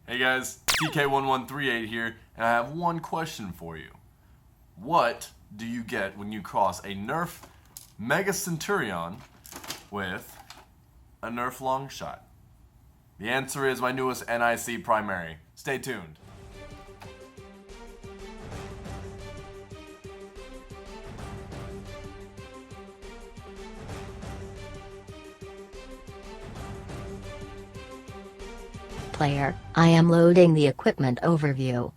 Hey guys, TK1138 here, and I have one question for you. What do you get when you cross a Nerf Mega Centurion with a Nerf Longshot? The answer is my newest NIC primary. Stay tuned. Player, I am loading the equipment overview.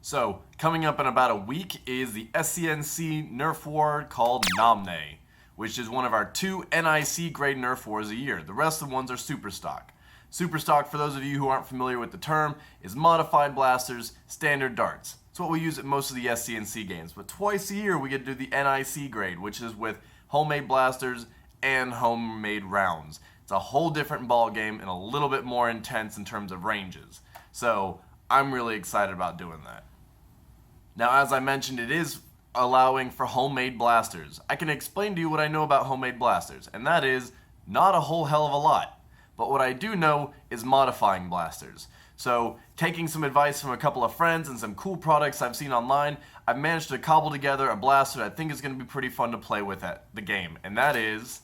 So, coming up in about a week is the SENC Nerf War called NoMNE, which is one of our 2 NIC grade Nerf Wars a year. The rest of the ones are Super Stock. Super Stock, for those of you who aren't familiar with the term, is modified blasters, standard darts. It's what we use at most of the SCNC games, but twice a year we get to do the NIC grade, which is with homemade blasters and homemade rounds. It's a whole different ball game and a little bit more intense in terms of ranges. So I'm really excited about doing that. Now, as I mentioned, it is allowing for homemade blasters. I can explain to you what I know about homemade blasters, and that is not a whole hell of a lot. But what I do know is modifying blasters. So, taking some advice from a couple of friends and some cool products I've seen online, I've managed to cobble together a blaster that I think is going to be pretty fun to play with at the game, and that is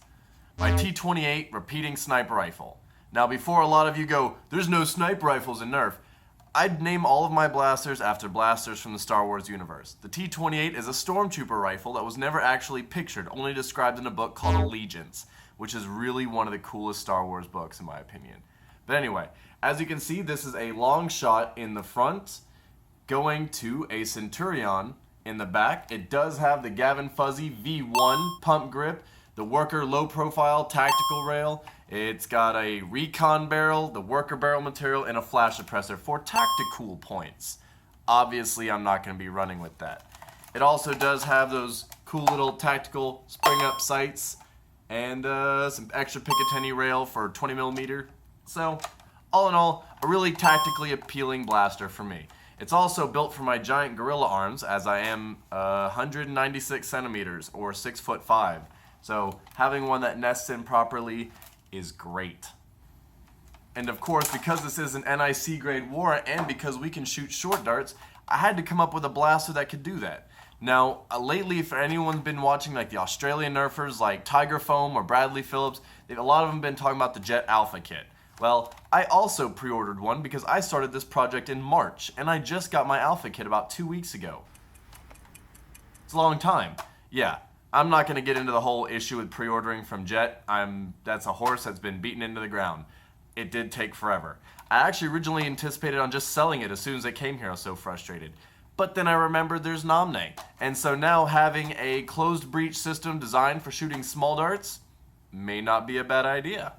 my T-28 repeating sniper rifle. Now, before a lot of you go, there's no sniper rifles in Nerf, I'd name all of my blasters after blasters from the Star Wars universe. The T-28 is a stormtrooper rifle that was never actually pictured, only described in a book called Allegiance, which is really one of the coolest Star Wars books in my opinion. But anyway, as you can see, this is a Longshot in the front, going to a Centurion in the back. It does have the Gavin Fuzzy V1 pump grip, the worker low profile tactical rail. It's got a recon barrel, the worker barrel material, and a flash suppressor for tactical points. Obviously, I'm not going to be running with that. It also does have those cool little tactical spring up sights and some extra Picatinny rail for 20mm. So, all in all, a really tactically appealing blaster for me. It's also built for my giant gorilla arms, as I am 196 centimeters or 6'5". So having one that nests in properly is great. And of course, because this is an NIC grade war and because we can shoot short darts, I had to come up with a blaster that could do that. Now, lately, if anyone's been watching like the Australian Nerfers like Tiger Foam or Bradley Phillips, a lot of them been talking about the Jet Alpha kit. Well, I also pre-ordered one because I started this project in March, and I just got my Alpha kit about 2 weeks ago. It's a long time. Yeah. I'm not going to get into the whole issue with pre-ordering from Jet. That's a horse that's been beaten into the ground. It did take forever. I actually originally anticipated on just selling it as soon as it came here. I was so frustrated. But then I remembered there's NoMNE. And so now having a closed breech system designed for shooting small darts may not be a bad idea.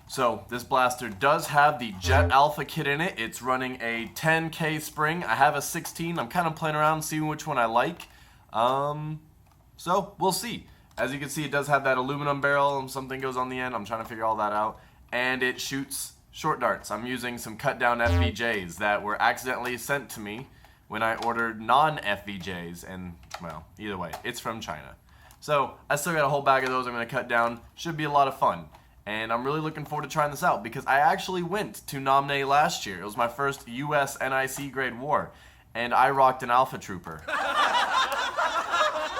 So this blaster does have the Jet Alpha kit in it. It's running a 10K spring. I have a 16. I'm kind of playing around seeing which one I like. So, we'll see. As you can see, it does have that aluminum barrel and something goes on the end. I'm trying to figure all that out. And it shoots short darts. I'm using some cut down FVJs that were accidentally sent to me when I ordered non-FVJs. And, well, either way, it's from China. So, I still got a whole bag of those I'm going to cut down. Should be a lot of fun. And I'm really looking forward to trying this out because I actually went to NoMNE last year. It was my first US NIC grade war. And I rocked an Alpha Trooper.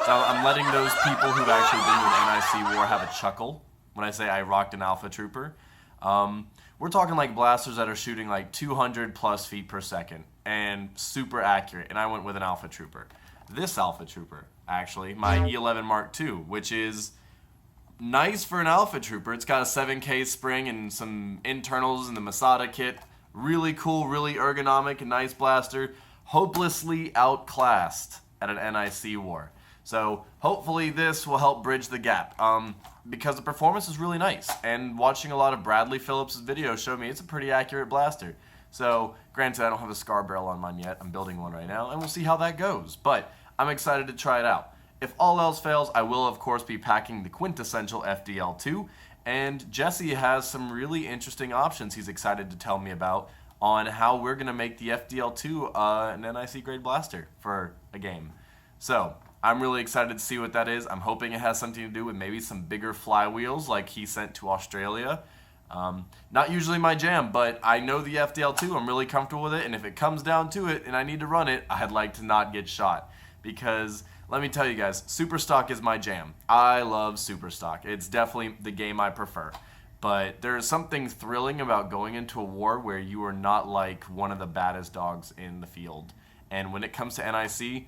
So I'm letting those people who've actually been to an NIC war have a chuckle when I say I rocked an Alpha Trooper. We're talking like blasters that are shooting like 200 plus feet per second and super accurate, and I went with an Alpha Trooper. This Alpha Trooper, actually, my E11 Mark II, which is nice for an Alpha Trooper. It's got a 7K spring and some internals in the Masada kit. Really cool, really ergonomic, and nice blaster. Hopelessly outclassed at an NIC war. So hopefully this will help bridge the gap because the performance is really nice, and watching a lot of Bradley Phillips' videos showed me it's a pretty accurate blaster. So granted, I don't have a scar barrel on mine yet. I'm building one right now and we'll see how that goes, but I'm excited to try it out. If all else fails, I will of course be packing the quintessential FDL2, and Jesse has some really interesting options he's excited to tell me about on how we're going to make the FDL2 an NIC grade blaster for a game. So I'm really excited to see what that is. I'm hoping it has something to do with maybe some bigger flywheels like he sent to Australia. Not usually my jam, but I know the FDL2, I'm really comfortable with it, and if it comes down to it and I need to run it, I'd like to not get shot. Because, let me tell you guys, Super Stock is my jam. I love Super Stock. It's definitely the game I prefer. But there is something thrilling about going into a war where you are not like one of the baddest dogs in the field. And when it comes to NIC,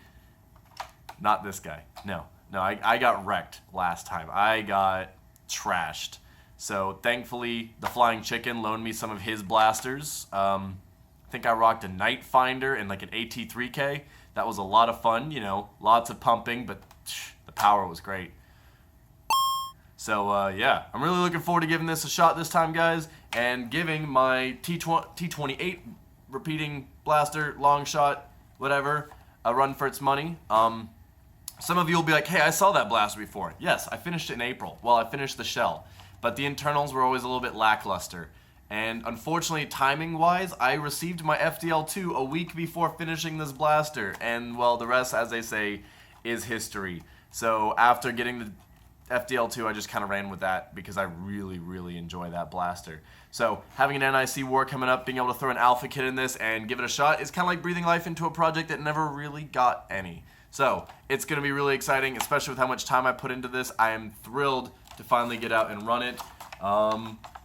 not this guy. No, I got wrecked last time. I got trashed. So thankfully, the Flying Chicken loaned me some of his blasters. I think I rocked a Night Finder and like an AT3K. That was a lot of fun, you know, lots of pumping, but the power was great. So yeah, I'm really looking forward to giving this a shot this time, guys, and giving my T-28 repeating blaster, Longshot, whatever, a run for its money. Some of you will be like, hey, I saw that blaster before. Yes, I finished it in April. Well, I finished the shell. But the internals were always a little bit lackluster. And unfortunately, timing-wise, I received my FDL2 a week before finishing this blaster. And, well, the rest, as they say, is history. So after getting the FDL2, I just kind of ran with that because I really, really enjoy that blaster. So having an NIC war coming up, being able to throw an alpha kit in this and give it a shot is kind of like breathing life into a project that never really got any. So it's going to be really exciting, especially with how much time I put into this. I am thrilled to finally get out and run it.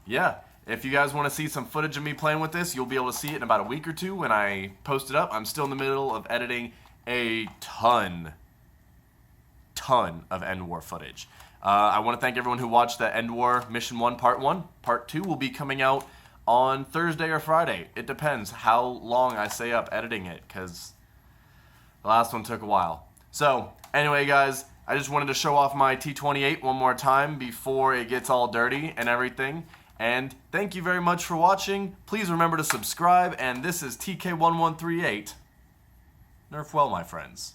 Yeah, if you guys want to see some footage of me playing with this, you'll be able to see it in about a week or two when I post it up. I'm still in the middle of editing a ton of End War footage. I want to thank everyone who watched the End War Mission 1 Part 1. Part 2 will be coming out on Thursday or Friday. It depends how long I stay up editing it, because the last one took a while. So, anyway, guys, I just wanted to show off my T-28 one more time before it gets all dirty and everything. And thank you very much for watching. Please remember to subscribe. And this is TK1138. Nerf well, my friends.